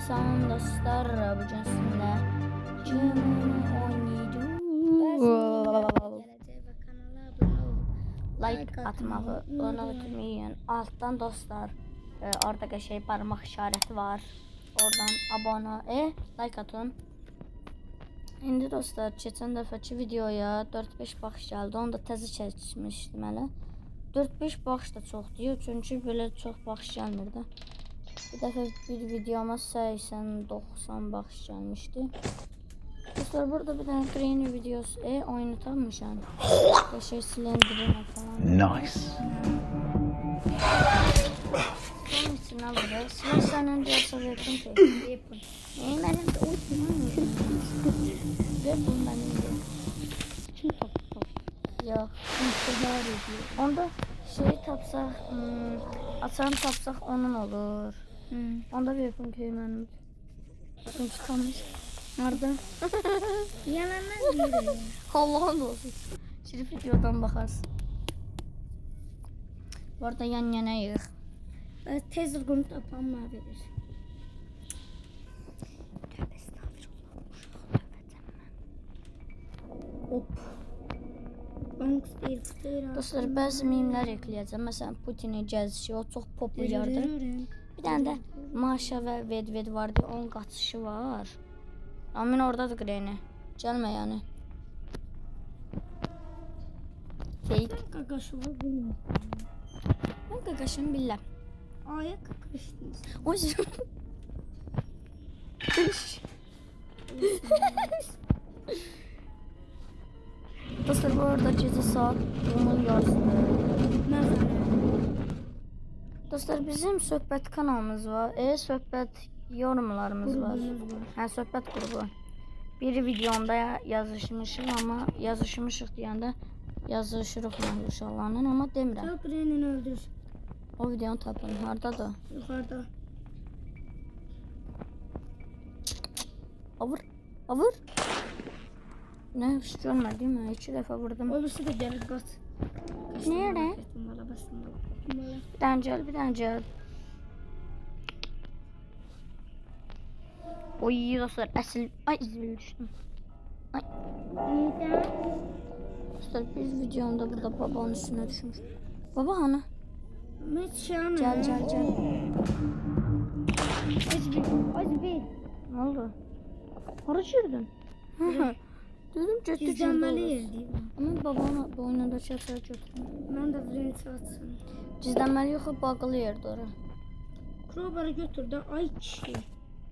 Salam dostlar, bugün sizinle like atmağı unutmayın. Alttan dostlar, orada şey parmak işareti var. Oradan abone, like atın. İndi dostlar, keçən dəfəki videoya 4-5 baxış gəldi. Onu da təzə çəkmişdim hələ. 4-5 baxış da çox deyir, çünki belə çox baxış gəlmirdi. Bir dəfə bir videoma 80-90 baxış gəlmişdi. Dostlar, burada bir dənə training videosu, oyunu tanımışam. Şey silindirine falan. Nice. Onun içine alır. Sen önce yapın ki. Yapın. Benim de uyutmam. Yapın benim de. Kim top? Yok. İntihar ediyor. Onda şey tapsak, açan tapsak onun olur. Onda bir yapın ki benim. Bakın çıkamış. Nerede? Yalanlar değil. Allah'ın olsun. Şimdi videodan bakarsın. Bu arada yan yanayıq. Tez bunu tapan var verir. Tövbe estağfurullah. Hop. Dostlar, bəzi mimlər ekləyəcəm. Məsələn, Putinin gəzişi, o çox populyardır. Bir dənə də Maşa və Vedved var deyə onun qaçışı var. Amin oradadır Greni. Gəlmə yəni. Fake. Qaqaşı var bilmem. Mən qaqaşını biləm. Aya qaqaşdınız. O yüzden... Dostlar, bu arada gece saat 10'un yarısıdır. Dostlar, bizim söhbət kanalımız var. Söhbət yorumlarımız var. Hə, söhbət qrubu. Bir videomda yazışmışıq, amma yazışmışıq deyəndə yazışırıq Maşallanla, amma demirəm. Gel Gren'ini öldür. O videonu tapın. Hardadır? Yukarıda. Avır. Avır. Ne hiç görmedim mi? 2 defa vurdum. Öbürsü de gelir kaç. Nerede? Bir tane gel, bir tane gel. Oy dostlar, əsl... Ay, izbil düşdüm. Ay. Neden? Dostlar, bir videomda burada babanın üstüne düşmüş. Baba hani? Meçhanı. Gel. Azbi. Ne oldu? Hara girdin? Dedim götür Gizlenmeli yer değil mi? Ama babamın boynunda çatır götürdüm. Ben de Gren'i satsın. Gizlenmeli yoxsa bağlı yerdir ora. Crowbar'ı götür de ay kişi.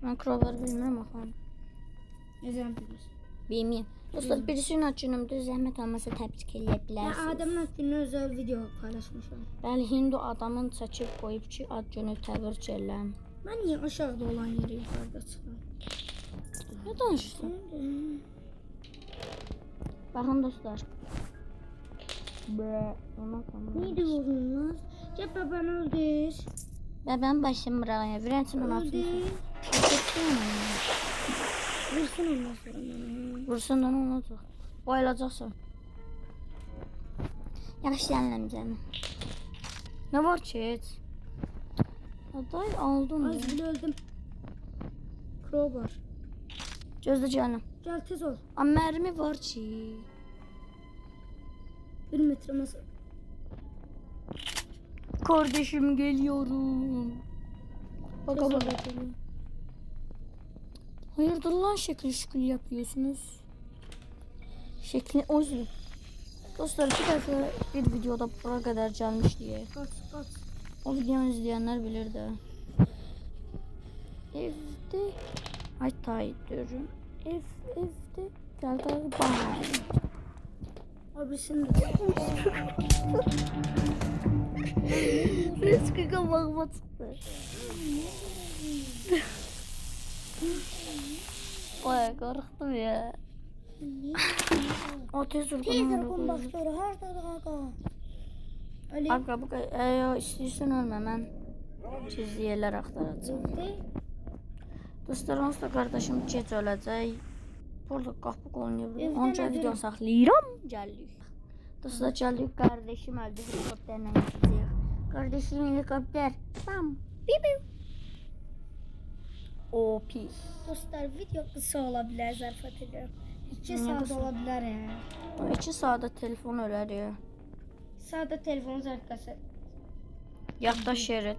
Ben crowbar bilmirəm axan. Neden bilir? Bilmiyəm. Dostlar, birisinin açınımdır. Zəhmət olmasa təbrik eləyə Ben bilərsiniz. Adem'in hakkında özel video paylaşmışım. Bəli, Hindu adamın çəkib qoyub ki, ad günü təbrik eləm. Ben niye aşağıda olan yere yukarıda çıkıyorum? Ne danışırsan? Baxın dostlar. Ona tamam. Ne diyorsun lan? Cep babanı öldür. Ben başım buraya. Virensin ona atın. Öldür. Vursun ondan sonra bana. Vursun da onu olacaq. Bayılacaqsan. Yaxşı gələm canım. Ne var ki heç? Aday aldım. Az bile öldüm. Crowbar. Gözlə canım. Gel tez ol. Amma mərmi var ki. 1 metre masa. Kardeşim geliyorum. Bak. Hayırdır lan şekil yapıyorsunuz? Şekli özür. Dostlar, bir dəfə bir videoda bura kadar gelmiş diye. Kaç. O videonu izleyenler bilir de. Evde ay taydırım. Evde gel bana. Abi şimdi. Rızkı kafama çıktı. Baya korktum ya. O tez Telefon bakları her tarafı kaka. Ali. Aga bu eğer istiyorsan ölme, ben çizdiği yerler aktaracağım. Dostlar, onsuz da kardeşim geç öləcək. Burada qapı qoyulur. Onca video saxlayıram. Gəlirik. Dostlar, gəldik. Kardeşim öldü. Helikopterlə gidəcəyik. Kardeşim helikopter. Bam. Biu. O pis. Dostlar video kısa olabilir, zarfat ediyorum. 2 Niye saat kısa? olabilir ya. 2 saate telefon ölər ya. Sağda telefon zarfası. Yaddaş yeri.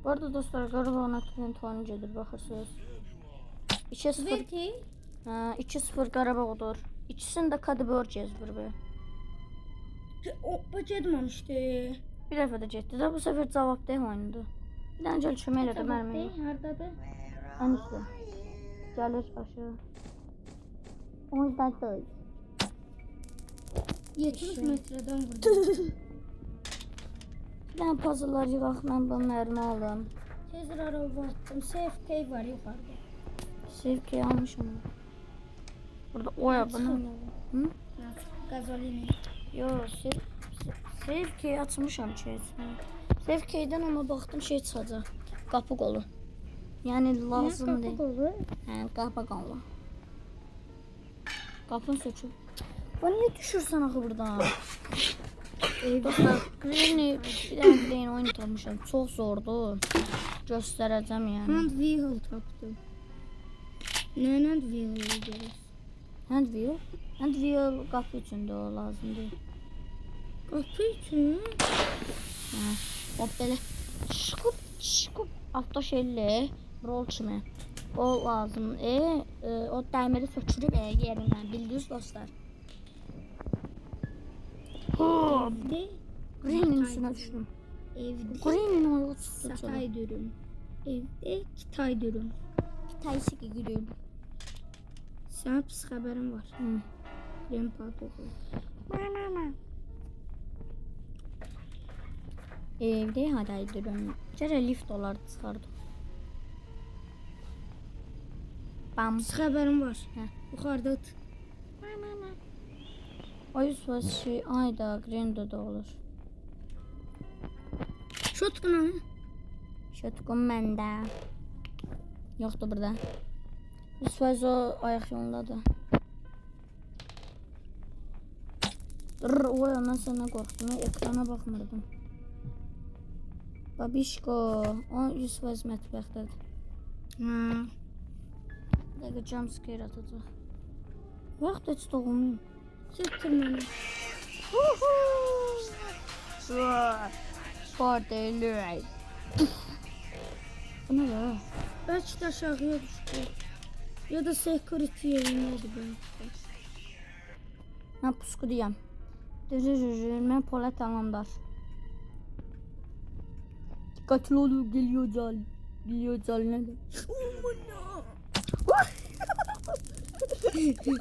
Bu arada dostlar Qarabağ Trend oyunu gedir baxırsınız. 2-0. Verti. Ha, 2-0 Qarabağdır. İkisini də Kadibor cezbir be. O bacadmamıştı. Bir dəfə də getdi də bu səfər cavab deyil oyundu. Bir dənə gəl kömək elədi mərmi. Hardadır? Ən üstə. Gəlir aşağı. O yüzden değil. 70 metreden vurdu. Bir dənə puzzle'lar yığaq, mən bu mərmi alım. Tez araba attım. Safe var yukarıda. Sevki almışım. Burada oya bunu. Hı? Gazolini. Yo, Sevki açmışam şey. Sevki'den ama baxdım şey çıxacaq. Qapı qolu. Yəni lazım deyil. olur? Hə, qapı qolu. Qapını söküb. Bu niyə düşürsən axı buradan? Dostlar, Granny bir dənə Granny oyun tapmışam. Çox zordur. Göstərəcəm yəni. Hand wheel tapdım. Ne hand wheel görürüz? Hand wheel? Hand wheel qapı üçün də o lazımdır. Kapı için. Hə. O belə şıqıb altda şeylə rol kimi. O lazım. O dəmiri sökürüb yerindən. Bildiniz dostlar. Evde. Green'in üstüne düştüm. Evde. Green'in oyu tuttu. Satay dürüm. Evde Kitay dürüm. Kitaysı ki gidiyorum. Sana pis haberim var. Hı. Krem patoğu. Evde hadi gidiyorum. Cere lift olardı çıkardım. Bam. Pis haberim var. Hə. Yukarıda at. O yüz şey ayda Green'de de olur. Shotgun hani? Şötkum məndə. Yoxdur burada. 100% o ayaq yolundadır. Oy, ondan sonra qorxdum. Ekrana baxmırdım. Babişko, o 100% mətbəxdədir. Ha. Dəqiqə jumpscare atacaq. Vaxt heç doğulmayım. Çektir beni. Partilay. Bu ne be? Belki de aşağıya düştü. Ya da security yerindeydi belki. Mən pusku deyəm. Mən Polat Alamdar. Dikkatli olun, geliyor cal. Geliyor cal ne de?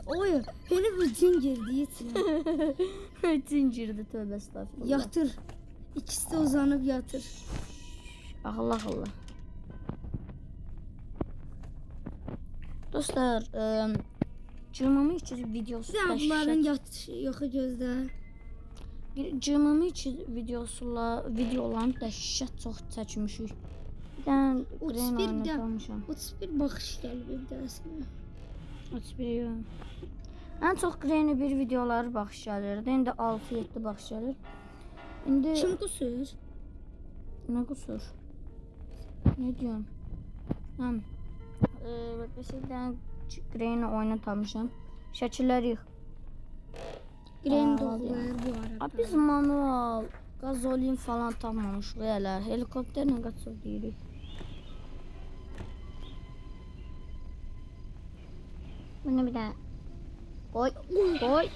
Oy, hele bir cin girdi için. Zincirdi, tövbe estağfurullah. Yatır. İkisi de uzanıp yatır. Allah Allah. Dostlar, cırmamı için videosu Sen bunların yat yoxu gözdə. Cırmamı için videolarını dəhşət çox çəkmişik. Bir dənə 31 Green də. oynamışam. 31 baxış gəlib bir dəsinə. 31 yox. Ən çox Green bir videoları baxış gəlirdi. İndi 6-7 baxış gəlir. İndi Kim qusur? nə qusur? Ne diyorsun? Həm. Beşikdən Green oyunu tapmışam. Şəkilləri yığ. Green Aa, doğular bu arada. Biz manual, gazolin falan tapmamışıq elə. Helikopterlə qaçıb deyirik. Bunu bir də koy, koy.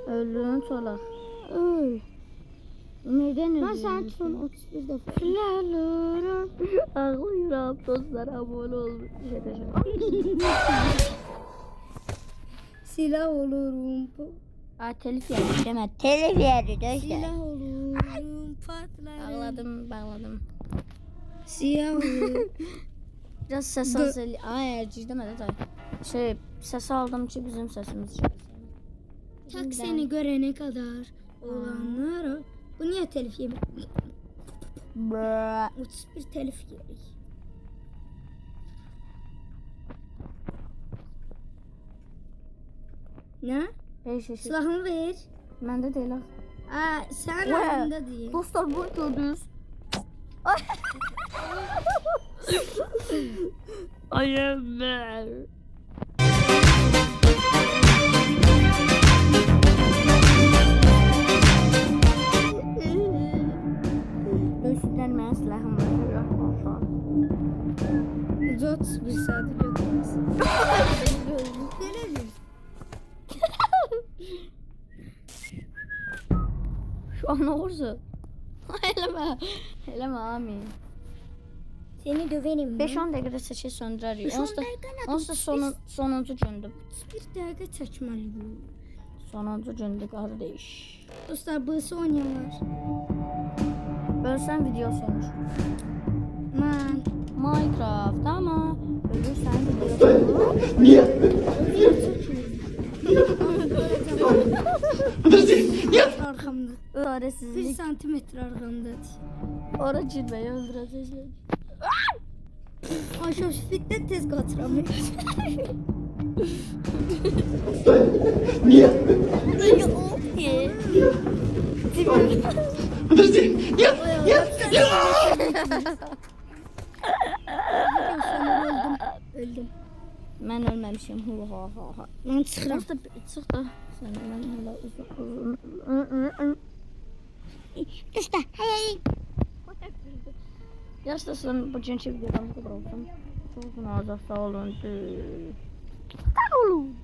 Öldürün sonra. Öl. Neden öldürün? Ben sen son 31 defa. Ağlıyorum. Ağlıyorum. Dostlar abone olmuş. Silah olurum. Telif yedik deme. Telif yedik işte. Silah olurum. Patlarım. Bağladım. Siyah olurum. Biraz ses az. Ay, demedi de. Şey, ses aldım ki bizim sesimiz çıksın. Tak seni görene kadar olanlar. Bu niye telif yemek? 31 telif yedik. Ne? Hey, şey. Silahımı ver. Məndə deyil. Sen Vay. ağzında değil. Dostlar bunu gördünüz. Ay. Ayım ben. Göstermeyen silahım var. 131 saat götürmez. Neler diyorsun? Şu an olursa. Eleme. Eleme amin. Seni döverim mi? 5-10 dakikada saçı söndürür. 5-10 Onsuz da dakika ne? sonuncu gündü. Bir dakika çəkməliyim. Sonuncu gündü kardeş. Dostlar bısı oynayanlar. Bölsen video sonuç. Man. Minecraft ama ölürsen video Нет. Arkamda. 1 Çaresizlik. santimetre arkamdadır. Ora cilveyi öldürecekler. Aşağı fitnet tez qatıramıyor. Нет. Ye. Подожди. Нет. Öldüm. Ben ölmemişim. Ha ha ha. Ben çıxıram. Çık da. Sen ben hala uzun. Usta. Hey. Yaşlasın bugünkü videodan bu kadar olsun. Çok nazar sağ olun. Sağ olun.